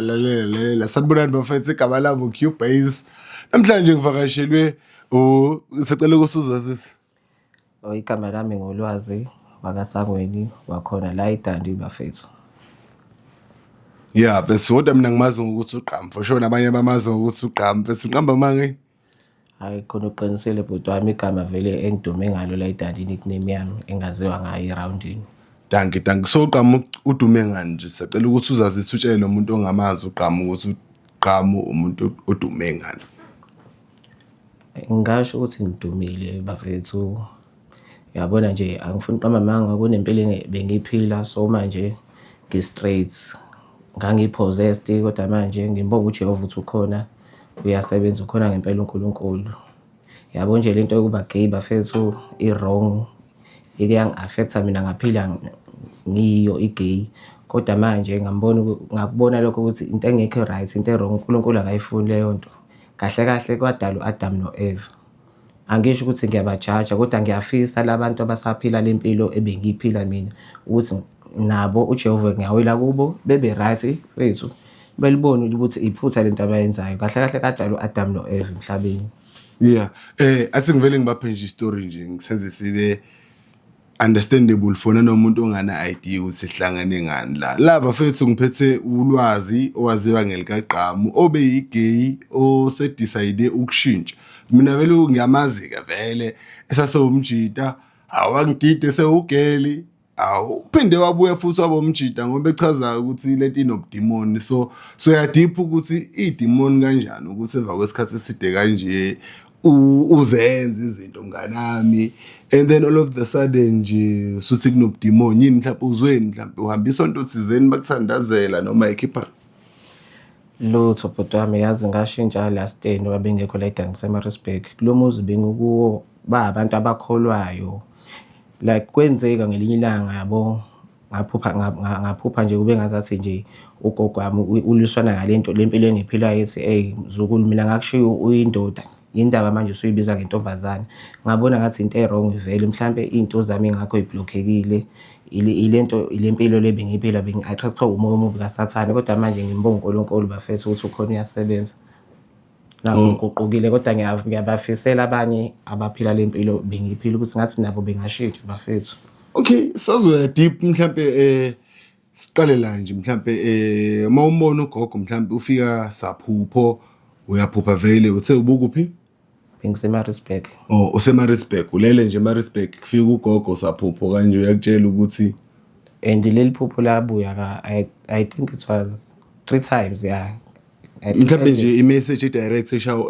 lalela sanibonani bafethu igama lami uCubase namhlanje ngivakashelwe sicela ukusuzazisa. Igama lami ngolwazi wakasangweni wakhona la iDandi bafethu. Yeah, bese kodwa mina ngimazi ngokuthi uGqamu for sure nabanye bamazi ngokuthi uGqamu bese uqamba mange. Hayi khona uqinisele bhuti wami igama vele engidume ngalo la iDandi nickname yami engaziwa ngayo eroundini. Danke so uGqamu udume ngani nje sicela ukuthi uzazise utshele nomuntu ongamazi uGqamu ukuthi uGqamu umuntu odume ngani. Ngisho ukuthi ngidumile bafethu. Yabona nje angifuni uqamba manga kunempilo bengiphila so manje ngi-straight ngangipossessed kodwa manje ngibonga uJehova ukuthi ukhona uyasebenza ukhona ngempela uNkulunkulu. Yabo nje lento yokuba gay bafethu i-wrong iyangi-affecta mina ngaphila ngiyo igay kodwa manje ngakubona lokho ukuthi into engekho right into e-wrong uNkulunkulu akayifuni leyo nto. Kahle kahle kwadala uAdam noEva. Angisho ukuthi ngiyabajaja kodwa ngiyafisa labantu abasaphila lempilo ebengiyiphila mina ukuthi nabo uJehova ngiyawela kubo bebe right wethu belibone ukuthi iphutha lento abayenzayo kahle kahle kadala uAdam noEva emhlabeni. Yeah athi ngivele ngibaphe nje istory nje ngisenze sibe understandable fona nomuntu ongana idea ukuthi sihlangane ngani la bafethu ngiphethe ulwazi owaziwa ngelikaqhamu obe yigay osedecide ukushintsha mina vele ngiyamazi ke vele esasewumjita awangidide sewugeli awuphinde wabuya futhi wabomjita ngoba echaza ukuthi lento inobudimoni so yadipha ukuthi idemoni kanjani ukuthi emva kwesikhathi eside kanje uzenze izinto mnganami and then all of the sudden nje suthi kunobudimoni yini mhlawumbe uzweni mhlawumbe uhamba isonto thizeni bakuthandazela noma ikhipha Lutho bhuti wami yazi ngashintsha last day ngoba bengekho la eDandi Samarisburg kulo muzi bengukuwo abantu abakholwayo like kwenzeka ngelinye ilanga yabo ngaphupha nje kube ngazathi nje ugogo wami uliswana ngalento lempilo engiphilayo ethi mzukulu mina ngakushiya uyindoda indaba manje usuyibiza ngentombazane ngabona ngathi into e-wrong vele mhlambe into zami ngakho iblockekile ilento ilempilo lebengiphila bengi-attractwa umoya omubi kaSathane kodwa manje ngimbonga uNkulunkulu bafethu ukuthi ukhona uyasebenza nabo kuqukile kodwa ngiyabafisela abanye abaphila lempilo bengiphila ukuthi ngathi nabo bengashintsha bafethu. Okay sazoya deep mhlambe siqale la nje mhlambe mawumbona ugogo mhlambe ufika saphupho uyaphupha vele uthe ubukuphi bengiseMaritzburg. useMaritzburg ulele nje eMaritzburg kufika ugogo saphupho kanje uyakutshela ukuthi and leli phupho labuya I think it was 3 times yeah. Mhlawumbe nje imessage direct esho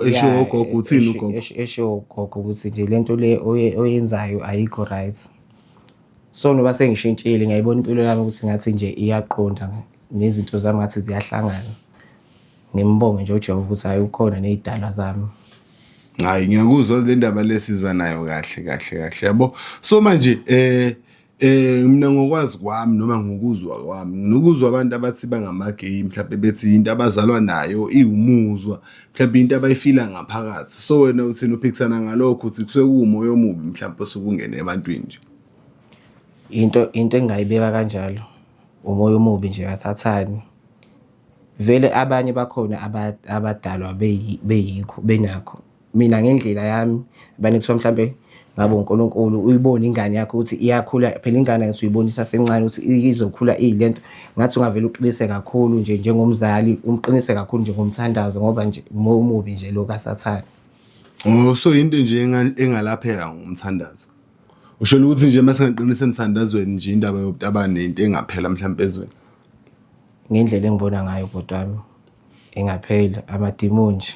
ugogo uthini ugogo esho ugogo ukuthi nje lento le oyenzayo ayikho right so noba sengishintshile ngiyayibona impilo yami ukuthi ngathi nje iyaqonda nezinto zami ngathi ziyahlangana ngimbonge nje uJehova ukuthi hayi ukhona nezidalwa zami. Hayi ngiyakuzwa le ndaba lesiza nayo kahle yabo so manje mina ngokwazi kwami noma ngokuzwa kwami nokuzwa abantu abathi bangamagay mhlawumbe bethi into abazalwa nayo iwumuzwa mhlawumbe into abayifila ngaphakathi so wena uthini uphikisana ngalokho uthi kusuke kuumoya omubi mhlawumbe osukungena ebantwini nje into engayibeka kanjalo umoya omubi nje kaSathane vele abanye bakhona abadalwa beyikho benakho mina ngendlela yami banethiwa mhlambe ngabe uNkulunkulu uyibona ingane yakho ukuthi iyakhula phela ingane ayisuyibonisa sencane ukuthi izokhula ilento ngathi ungavela uqinise kakhulu nje njengomzali umqinise kakhulu njengomthandazo ngoba nje umubi nje lo kaSathane. So into nje engalapheka ngomthandazo usho ukuthi nje mase ngaqinisa emthandazweni nje indaba yobutabane into engaphela mhlawumbe ezweni ngendlela engibona ngayo bhuti wami engaphela amadimoni nje.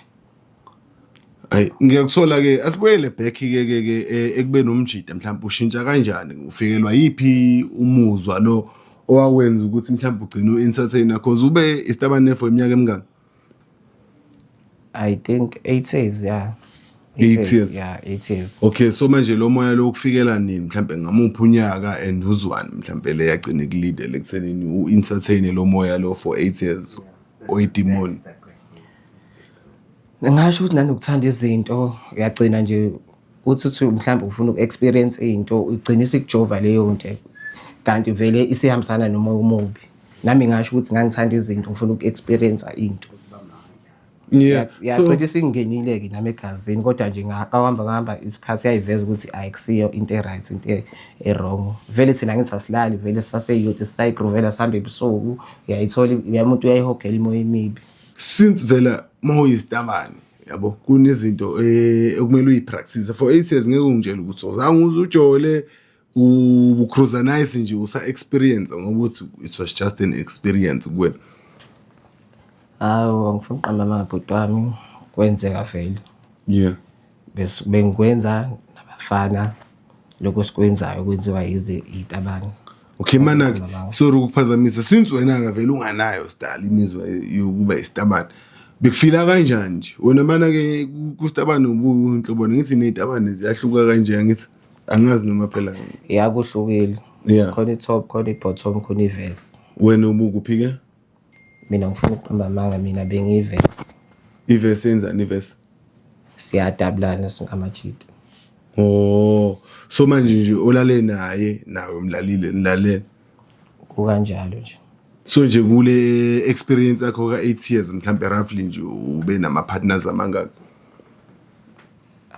Hayi ngiyakuthola ke asibuyele back ke ekube nomjida mhlawumbe ushintsha kanjani ufikelwa yipi umuzwa lo owawenza ukuthi mhlawumbe ugcine u-entertainer cause ube isitabane for iminyaka emingaki I think 8 years yeah 8 years yeah 8 years. Okay so manje lo moya lo kufikela nini mhlawumbe ngamuphi unyaka and uzwani mhlawumbe le yagcina ikulide lekuthenini u-entertain lo moya lo for 8 years oyidemoni. Ngisho ukuthi nanokuthanda izinto uyagcina nje uthi mhlawumbe ufuna uku-experience into ugcina isikujova leyo nto kanti vele isihambisana nomoya omubi nami ngasho ukuthi ngangithanda izinto ngifuna uku-experience into Yeah. yagcina isingenile-ke nami egazini kodwa nje ngahamba isikhathi yayiveza ukuthi ayikusiyo into e-right into e-wrong vele thina ngithi asilali vele sisaseyouth sisayigrovela sihambe ebusuku uyayithola umuntu uyayihogela imoya emibi. Since vela mawuyisitabane yabo kunezinto ekumele uyipractice for 8 years ngeke ungitshela ukuthi uzange uzujole ucruise nice nje usa experience ngoba uthi it was just an experience kuwena. Hawu angifuni uqamba amabhuti wami kwenzeka vele. Yeah. Bese bengikwenza nabafana lokho sikwenzayo kwenziwa izitabane. Okay mana sorry ukuphazamisa since wena ka vele unganayo style imizwa yokuba isitabane bekufila kanjani nje wena mana ke kustabane ubunhlobone ngithi nezitabane ziyahluka kanje ngithi angazi noma phela yakuhlukile yeah khona i-top khona i-bottom khona i-verse. Wena ubukuphi ke? Mina ngifuna uqamba amanga mina bengiyi-verse. I-verse yenzani i-verse? Siyadabulana singamajita. Oh so manje nje olale naye nawe umlalile nilalele Kukanjalo nje. so nje kule experience yakho ka 8 years mhlambe roughly nje ube nama partners amangaki?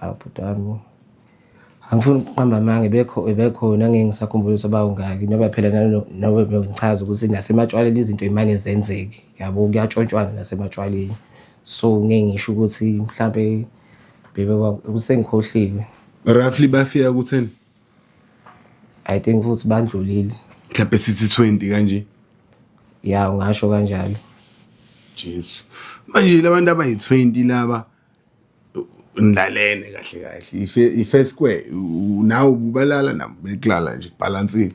Bhuti wami angifuni uqamba amanga bekhona ngeke ngisakhumbula ukuthi abawungaki noba phela noba bengichaza ukuthi nasematshwaleni izinto imane zenzeke yabo kuyatshontshwana nasematshwaleni so ngeke ngisho ukuthi mhlambe kusengikhohliwe. Roughly bafika ku10? I think futhi bandlulile Mhlambe sithi 20 kanje. ya ungasho kanjalo. Jesu manje labantu abayi20 laba nilalene kahle kahle i-first square nawe ubalala nabo beklala nje balancile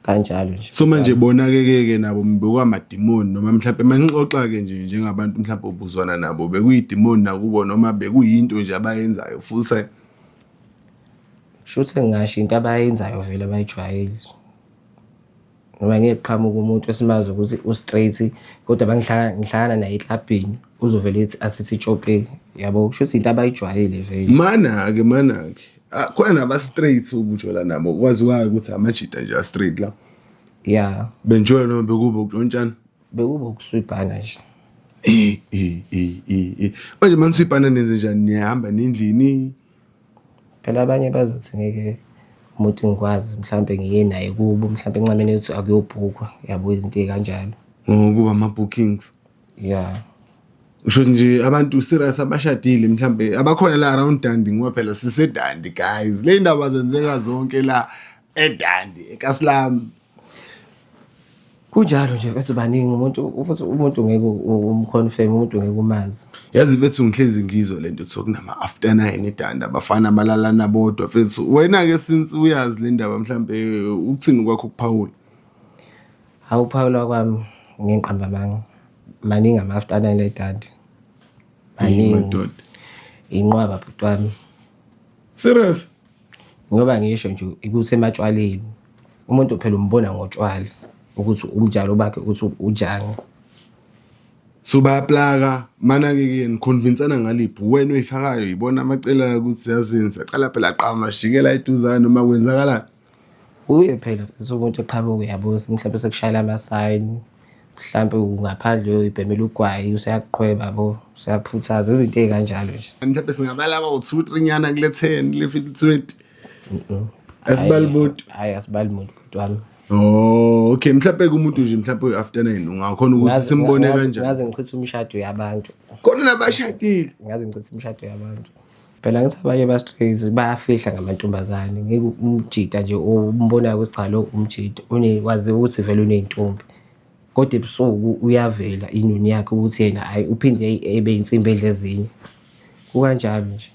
Kanjalo nje. so manje bona ke nabo mbekwa demon noma mhlawumbe manixoxa ke nje njengabantu mhlawumbe obuzwana nabo bekuyidemon nakubo noma bekuyinto nje abayenzayo full time. Shuthe ngisho into abayenzayo vele abayijwayele. Noma ngiyeqhamuka umuntu esimazi ukuthi u-straight kodwa bangihlangana naye eklabhini uzovela ethi asithi chope yabo kusho ukuthi into abayijwayele vele. Mana ke khona naba straight ubujola nabo kwaziwayo ukuthi amajita nje straight la. Yeah. Benjoya noma bekuba ukuntshana? Bekuba ukuswibhana nje. Manje maniswibhana nenze njani niyahamba nendlini? Phela abanye bazothi ngeke umuntu ngikwazi mhlambe ngiye naye kubo mhlambe encameni ukuthi akuyobhukwa yabo izinto ezikanjalo. Ngokuba ama bookings. Yeah. Usho nje abantu serious abashadile mhlambe abakhona la around Dandi ngoba phela sisedandi guys le ndaba zenzeka zonke la eDandi eKaSlam Kunjalo nje bese baningi umuntu ngeke umconfirm umuntu ngeke umazi. yazi bethu ngihlezi ngizwa lento kuthiwa kunama after 9 eDandi abafana abalalana bodwa mfethu wena ke since uyazi le ndaba mhlambe ukuthini kwakho kuPaul? Hawu Paula kwami ngiqamba amanga maningi ama after 9 eDandi. Madoda Inqwaba bhuti wami. serious Ngoba ngisho nje ikusematshwaleni umuntu phela umbona ngotshwala ukuthi umjalo bakhe ukuthi ujani. so bayaplaka mana ke niconvinceana ngaliphi wena uyifakayo yibona amacela ukuthi yazini sacala phela aqama shikela eduzana noma kwenzakalani? Uye phela umuntu eqhamuka yabo mhlawumbe sekushayela ama sign mhlawumbe ungaphandle ibhemela ugwayi useyaqhweba bo useyaphuthaza izinto ezikanjalo nje. Mhlawumbe singabala aba u2 3 nyana kule 10 le 20. Asibalibuti. Hayi asibalibuti bhuti wami. Oh okay mhlawumbe kumuntu nje mhlawumbe after 9 ungakhona ukuthi simbone kanjani? Ngaze ngichitha umshado yabantu. Khona nabashadile. Ngaze ngichitha umshado yabantu. Phela ngithi abanye ba straight bayafihla ngamantombazane ngeke umjita nje umbona ukuthi cha lo umjita unekwazi ukuthi vele uneyintombi. Kodwa ebusuku uyavela inuni yakhe ukuthi yena hayi uphinde ebe insimbi edlezinye. Kukanjalo nje.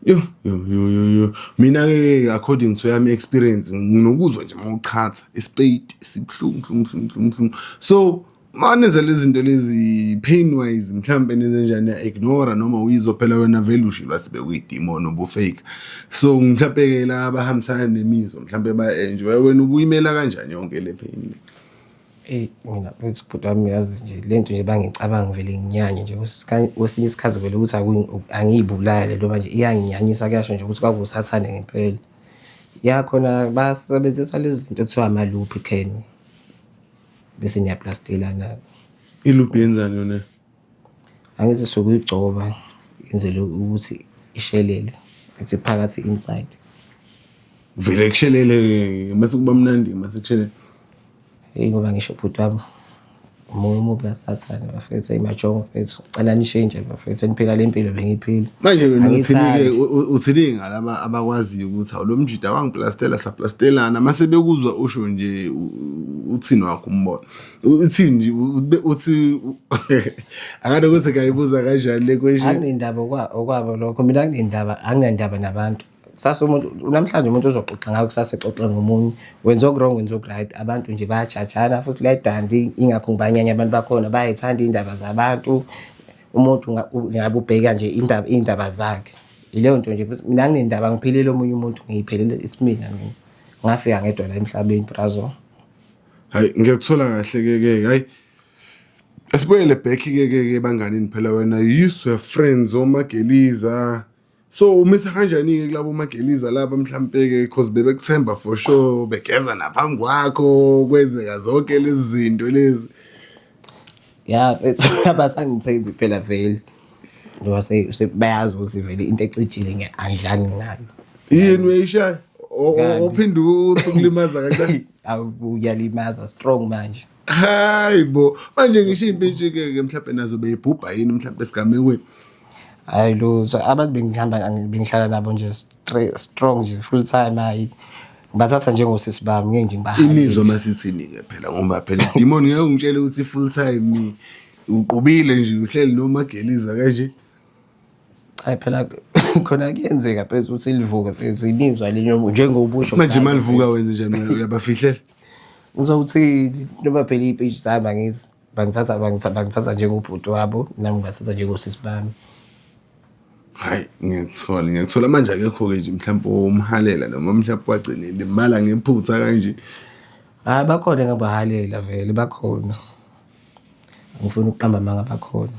Yo mina ke according to yami experience nginokuzwa nje mawuchatha ispade sibhlungu so manenza lezi zinto lezi pain wise mhlambe nenze njani ignore noma uyizo phela wena vele ushilwa sibe kuyidemon obufake so mhlambe ke la abahambisana nemizwa mhlambe ba enjoy wena ubuyimela kanjani yonke le pain? Mina bethi bhuti wami yazi nje lento nje bangicabanga vele nginyanye nje kwesinye isikhathi vele ukuthi angiyibulale noma nje iyanginyanyisa kuyasho nje ukuthi kwakusathane ngempela. Yakhona basebenzisa lezi zinto kuthiwa ama loop can bese niyaplastela iloop yenzani yona angithi sokuyigcoba yenzele ukuthi ishelele ethi phakathi inside vele kushelele mase kuba mnandi mase kushelele ngoba ngisho bhuti wami umoya omubi kasathane bafethu imajongo fethu cela nishintshe bafethu niphila le mpilo bengiphila manje wena uthini ngalaba abakwaziyo ukuthi awlo mjida awangiplastela saplastelana mase bekuzwa usho nje uthini wakho umbono uthini nje uthi akade ukuthi kayibuza kanjani le question anginendaba okwabo lokho mina anginendaba nabantu kusasa umuntu namhlanje umuntu uzoxoxa ngayo kusasa exoxa ngomunye wenza okwrong wenza okright abantu nje bayajajana futhi ledandi ingakho ngibanyanya abantu bakhona bayayithanda indaba zabantu umuntu ngabe ubheka nje indaba zakhe ileyo nto nje futhi mina nginendaba ngiphelele omunye umuntu ngiyiphelele isimina mina ngafika ngedwa la emhlabeni brazo hayi ngiyakuthola kahle ke hayi asibuyele back ke banganini phela wena used to have friends omageliza so umisa kanjani ke kulabo mageliza laba mhlambe ke because bebekuthemba for sure begeza naphambi kwakho kwenzeka zonke lezi zinto lezi abasangithembi phela vele ngoba bayazi ukuthi vele into ecijile angidlali ngayo yini weyishaya ophinde uthi ukulimaza kancane uyalimaza strong manje hayibo manje ngisho impintshi ke mhlambe nazo beyibhubha yini mhlambe esigamekweni hayi lutho abantu bengihlala nabo nje strong nje full time hayi ngibathatha njengosisi bami ngeke nje ngibahale imizwa masithini ke phela ngoba phela demon ngeke ungitshele ukuthi full time uqubile nje uhleli nomageliza kanje hayi phela khona kuyenzeka phezulu ukuthi livuke phezulu imizwa lenyo njengobusho manje malivuka wenze njani uyabafihlela ngizowuthini noma phela ipage zami angizi bangithatha njengobhuti wabo nami ngibathatha njengosisi bami hayi ngiyakuthola manje akekho ke nje mhlawumbe umhalela noma mhlawumbe wagcinile imali ngephutha kanje hayi bakhona ngabahalela vele bakhona ngifuna ukuqamba amanga bakhona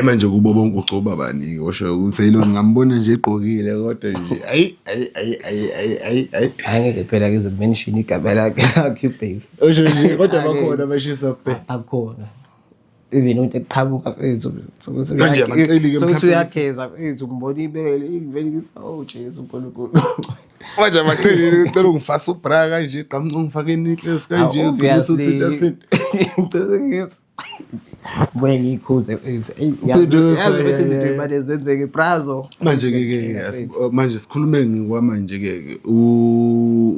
manje kubo bonke ucoba bani osho ukuthi yilo ngambona nje egqokile kodwa nje angeke phela ke mention igama lakhe base osho nje kodwa bakhona abashisa phe bakhona even umuntu eqhamuka fethu manje abaceli ke mhlawumbe uyageza fethu ngibona ibele ivele ngisa Jesu uNkulunkulu manje abaceli ucela ungifasa ubra kanje qhamuka ungifake inithlesi kanje uvisa uthi that's it ngicela ngithi buye ngikhuze yazi bese izinto imali zenzeke brazo manje ke manje sikhulume ngikwamanje ke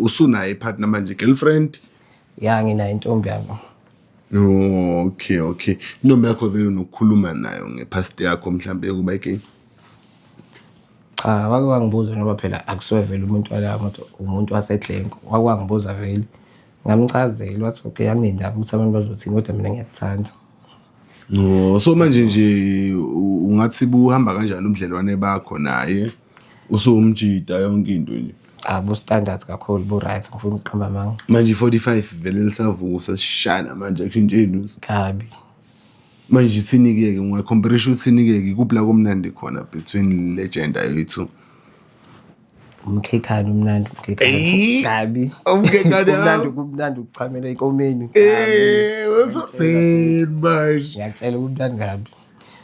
usunayo ipartner manje girlfriend ya ngina intombi yami okay intombi yakho vele nokukhuluma nayo ngepast yakho mhlambe kuba ikinga wake wangibuza noma phela akusiwe vele umuntu wala umuntu wasedlenko wake wangibuza vele ngamchazela wathi okay anginendaba ukuthi abantu bazothini kodwa mina ngiyakuthanda no so manje nje ungathi buhamba kanjani umdlelwane bakho naye usumjida yonke into nje bu standards kakhulu bu right ngifuna ukuqamba amanga manje 45 vele lisavuka sesishana manje akushintsheni kabi manje ithinike ke comparison uthinike ke kupla komnandi khona between legend yethu umkhekhani umnandi kabi umkhekhani kumnandi ukuchamela enkomeni uzothini manje ngiyacela umnandi kabi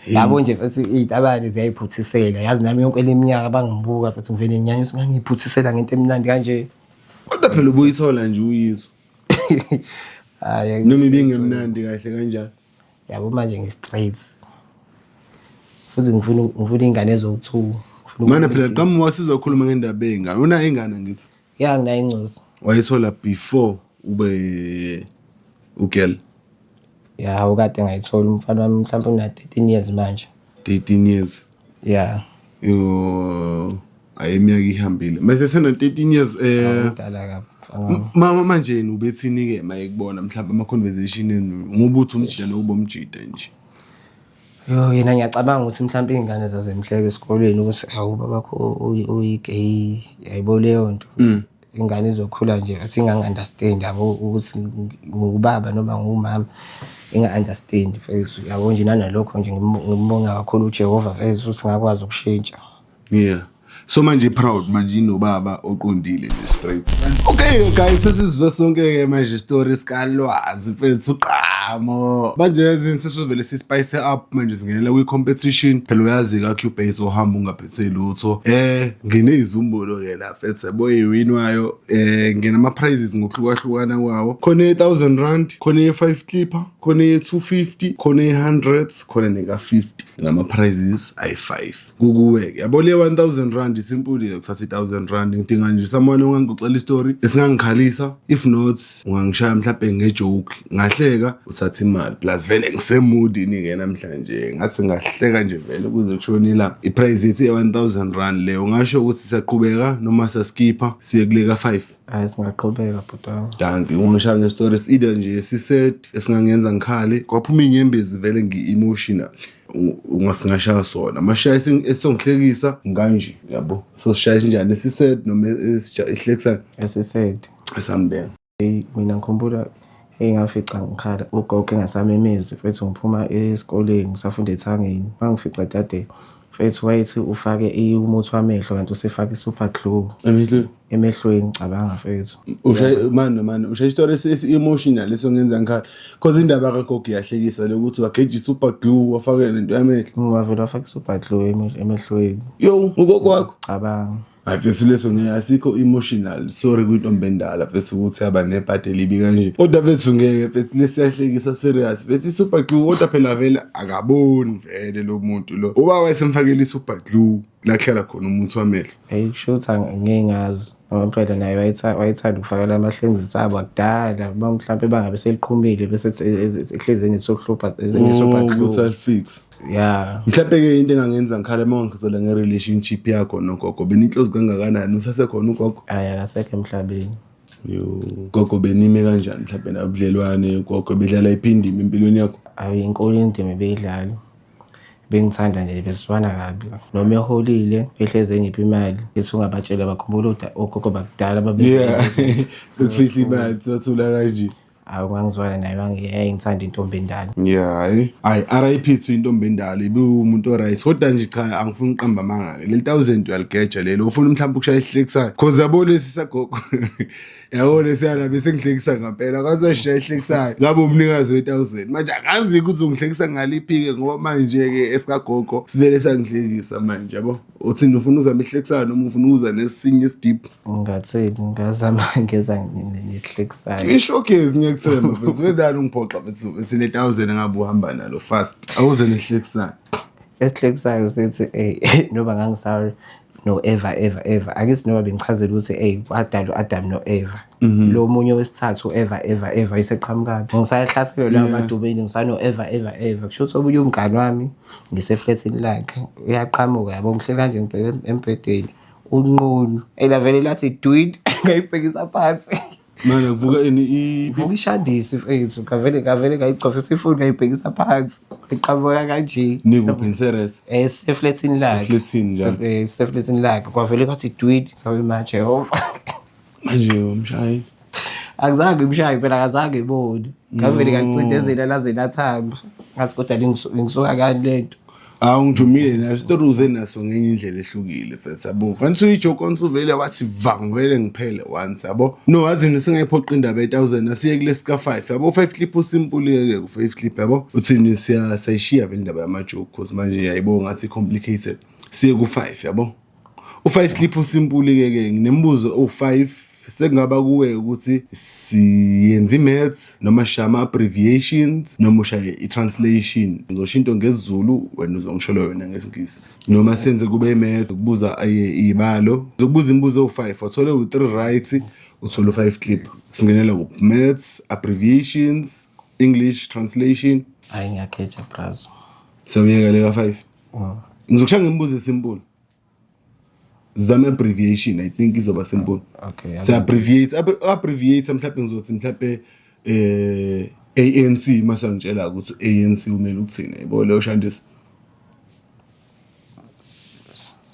yabo nje futhi izitabane ziyayiphuthisela yazi nami yonke leminyaka bangibuka futhi ngivele nginyanya singangiphuthisela ngento emnandi kanje kodwa phela ubuyithola nje uyizwa hayi noma ibingemnandi kahle kanjani yabo manje ngi-straight futhi ngifuna ingane ezowuthu mana phela qhamu wasizokhuluma ngendaba engane una ingane ngithi ya ngina incosi wayithola before ube ugirl ya ukade ngayithola umfana wami mhlawumbe una 13 years manje 13 years ya yo ayeminyaka ihambile mase sena 13 years udala kabi mama manje ubethini ke mayekubona mhlawumbe ama conversation ngobuthi umjida nokubomjida nje yo yena ngiyacabanga ukuthi mhlawumbe izingane zazemhleke esikolweni ukuthi awuba bakho uyigay yayibo leyo nto ingane izokhula nje athi ingangi-understand yabo ukuthi ngubaba noma ngumama inga-understand fethu yabo nje nanalokho nje ngimbonga kakhulu uJehova fethu ukuthi ngakwazi ukushintsha yeah so manje proud manje inobaba oqondile nje straight. Okay guys, sesizwe sonke ke manje story sikalwazi mfethu uqamo manje yazini sesivele sispice up manje singenela kwi competition phela uyazi ka Cubase ohamba ungaphethe lutho nginezumbulo ke la mfethu boy iwinwayo ngena ama prizes ngokuhlukahlukana kwawo khona 1000 rand khona 5 clipper khona 250 khona 100 khona neka 50 nama prizes ay5 kukuwe yabo le 1000 rand simple ukuthatha 1000 rand ngidinga nje someone ongangixoxela istory esingangikhalisa if not ungangishaya mhlawumbe ngejoke ngahleka uthatha imali plus vele ngisemoodini ke namhlanje ngathi ngahleka nje vele kuze kushone la iprize ithi 1000 rand leyo ngasho ukuthi siyaqhubeka noma saskipha siye kuleka 5 hayi singaqhubeka bhuta danke ungishaya ngestories either nje siset esingangenza ngikhale kwaphuma inyembezi vele ngi-emotional ungasingashaya sona amashaya esongihlekisa nganje yabo so sishaya kanjani esiset noma esihlekisa esisaid esambeka mina ngikhumbula engafica ngikhala ugogo engasamemezi mfethu ngiphuma esikoleni ngisafunda ethangeni mangifica dade mfethu wayethi ufake umuthi wamehlo kanti usefaka i-super glue emehlweni cabanga mfethu mani usha istory esi-emotional esongenza ngikhala cause indaba kagogo iyahlekisa lokuthi wageja i-super glue wafake lento yamehlo wavele wafaka i-super glue emehlweni yo ugogo wakho cabanga hayi fesi leso ngeke asikho emotional sorry kwintombi endala fesi ukuthi aba nebhadi elibi kanje kodwa fethu ngeke fesi lesiyahlekisa serious fesi super glue kodwa phela vele akaboni vele lo muntu lo uba wayesemfakela i-super glue lakhala khona umuntu wamehlo shutha ngingazi ngoba phela naye wayethanda ukufakela amahlenzi abo akudala uma mhlawumbe bangabe seliqhumile bese ehlezeni sokuhlupha nge-super glue fix yeah mhlawumbe ke into engangenza ngikhala mangicela nge-relationship yakho nogogo beninhlozi kangakanani usasekhona ugogo akasekho emhlabeni yo gogo benime kanjani mhlawumbe nabudlelwane gogo bedlala iphindima empilweni yakho inkulu indima beyidlala bengithanda nje besizwana kabi noma eholile ehleze ngiphi imali bese ungabatshela bakhumbula ogogo bakudala sokufihla imali siwathula kanje awungangizwana naye ngithanda intombi endala hayi RIP to intombi endala ibe umuntu oright kodwa nje cha angifuni uqamba amanga le 1000 uyaligeja lelo ufuna mhlawumbe ukushaya ihlekisayo cause yabo lesi sagogo yabona siyala bese ngihlekisa ngempela kazoshaya ihlekisayo ngabe umnikazi we1000 manje akazi ukuthi ungihlekisa ngaliphike ngoba manje ke esikagogo sivele sangihlekisa manje yabo uthini ufuna uzama ihlekisayo noma ufuna ukuza nesinye isidip ngathini ngazama ngeza ngihlekisayo ishowcase ngiyekuthemba mfethu wedala ungiphoxa mfethu ethi le 1000 ngabe uhamba nalo fast awuze nehlekisayo esihlekisayo sithi noba ngangisayo no ever akithi noba bengichazela ukuthi wadala Adam no Eva lo munye wesithathu ever iseqhamukayo ngisayahlaselwa la madubeni ngisano ever kusho ukuthi obunye umngane wami ngiseflatini lakhe uyaqhamuka yabo ngihlela nje ngibheke embhedeni unqunu elavele lathi dude ngayibhekisa phansi manje kuvuka vuka ishadisi mfethu kavele ngayicofisa ifoni ngayibhekisa phansi iqhamuka kanje nikuphinseres eseflatini lakhe seflatini lakhe kwavele kwathi dude sawe manje Jehova manje umshayi akuzange imshayi phela akazange ibone ngavele ngacindezela laze lathamba ngathi kodwa ngisuka kani lento ngijumile naso story uze naso ngenye indlela ehlukile mfethu yabo manje uyijoke onsuvele wathi vangivele ngiphele once yabo no wazi nisingayiphoqa indaba 1000 asiye kulesi ka 5 yabo 5 clip usimple ke ku 5 clip yabo uthini sayishiya vele indaba yamajoke cause manje yayibona ngathi complicated siye ku 5 yabo u5 clip usimple ke nginembuzo o5 sekungaba kuwe ukuthi siyenza imaths noma shama abbreviations noma ushaye i-translation ngizosho into ngesiZulu wena uzongisholo yona ngesingisi noma senze kube imath ukubuza izibalo uzokubuza imibuzo o5 uthole u3 right uthole u5 clip singenela ku maths abbreviations English translation hayi ngiyakhetha brazo sawuyeka le ka5 ngizokushaya ngemibuzo esimple zama abbreviation I think izoba simple okay so abbreviate mhlawumbe ngizothi mhlawumbe ANC mase ngitshela ukuthi ANC umele ukuthini yabo leyo shandisi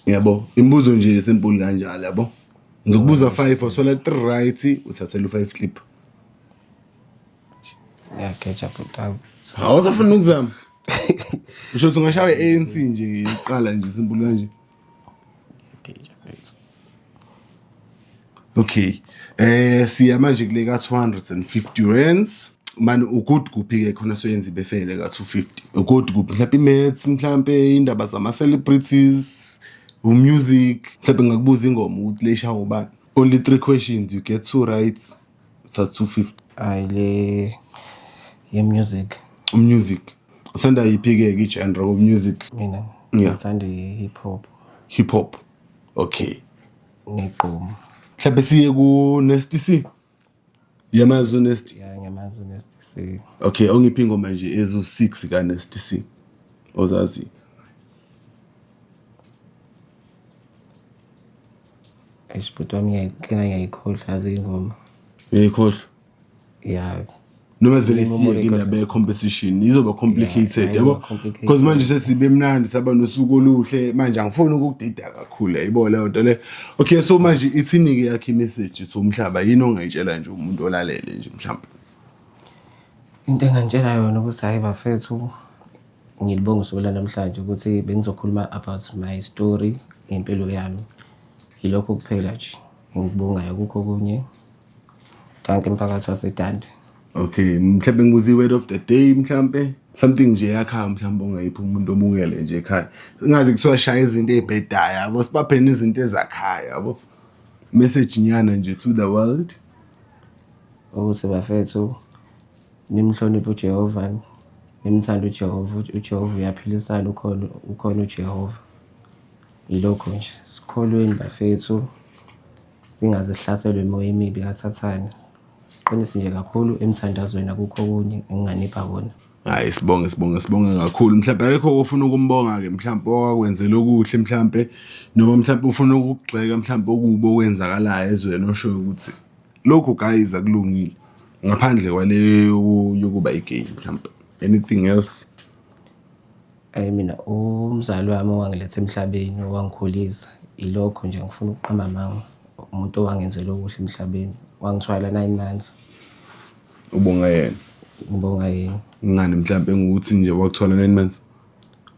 yabo imibuzo nje simple kanjalo yabo ngizokubuza 5 usola 3 right uthathela u5 clip catch up with awuzafuna ukuzama usho ukuthi ungashaya ANC nje iqala nje simple kanje that Okay. Siya manje kule ka 250 rands. Man ugood kuphi ke khona soyenza ibefele ka 250. Ugood kuphi mhlawumbe imaths mhlawumbe indaba zama celebrities, music, mhlawumbe ngakubuza ingoma ukuthi le shawo ubani. Only 3 questions you get 2 right. So 250. Hayi le ye-music. Music. Senda yiphi ke genre of music? Mina Yeah. ngithanda i-hip hop Hip hop. Okay. negqomu. Mhlawumbe siye ku Nasty C. Yamazi Nasty. Ya ngiyamazi Nasty C. Okay, ongiphi ingoma nje ezu 6 ka Nasty C. Ozazi. Isibhuti wami ngiyayikhohlwa zingoma. Ngiyikhohlwa. Ya Noma sivele siye indaba ye-competition izoba complicated Yeah, yabo izoba complicated. because manje sesibe mnandi saba nosuku oluhle manje angifuni ukukudida kakhulu yayibo leyo nto le. Okay, so manje ithini ke yakhe message somhlaba yini ongayitshela nje umuntu olalele nje mhlawumbe. Into engangitshela yona ukuthi hayi bafethu ngilibonga usuku namhlanje ukuthi bengizokhuluma about my story ngempilo yami. Yilokho kuphela nje ngikubongayo kukho kunye. Thank umphakathi waseDande. Okay, mhlawumbe ngibuza i-word of the day mhlawumbe something nje yakha mhlawumbe ongayiphi umuntu obukele nje ekhaya. Ngazi kuthiwa shaya izinto ezibhedayo yabo sibapheni izinto ezakhaya yabo. Message nyana nje to the world. Ukuthi bafethu nimhloniphe uJehova, nimthanda uJehova, uJehova uyaphilisana ukhona uJehova. Yilokho nje sikholweni bafethu singaze sihlaselwe emoya emibi kaSathane. Siqinise nje kakhulu emthandazweni akukho kunye enginganipha kona. Hayi sibonge kakhulu mhlawumbe akekho ofuna ukumbonga ke mhlawumbe owakwenzela okuhle mhlawumbe noma mhlawumbe ufuna ukugxeka mhlawumbe okubo okwenzakalayo ezweni osho ukuthi lokho guys akulungile ngaphandle kwale yokuba igame mhlawumbe anything else. Mina umzali wami owangiletha emhlabeni owangikhulisa ilokho nje ngifuna ukuqamba amanga umuntu owangenzela okuhle emhlabeni wangithwala 9 months. Ubonga yena. Ngibonga yena. Ngani mhlawumbe ngukuthi nje wakuthola 9 months.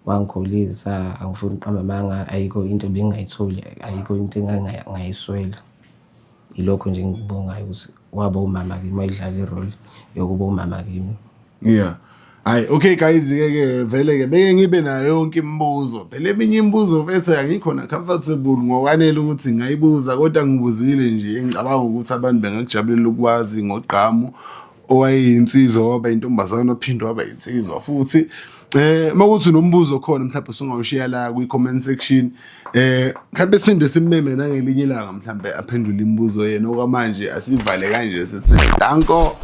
Wangikhulisa angifuni uqamba amanga ayikho into bengingayitholi ayikho into engangayiswela. Ilokho nje ngibongayo ukuthi waba umama kimi wayidlala irole yokuba umama kimi. Yeah. Hayi okay guys ke vele ke beke ngibe nayo yonke imibuzo. Phela eminye imibuzo mfethu angikhona comfortable ngokwanele ukuthi ngayibuza kodwa ngibuzile nje ngicabanga ukuthi abantu bengakujabulela ukwazi ngogqamu owayinsizwa waba intombazana ophindwa waba insizwa futhi makuthi unombuzo khona mhlawumbe usungawushiya la ku comment section mhlawumbe siphinde simmeme nangelinye ilanga mhlawumbe aphendule imibuzo yena okwamanje asivale kanje sithi danko.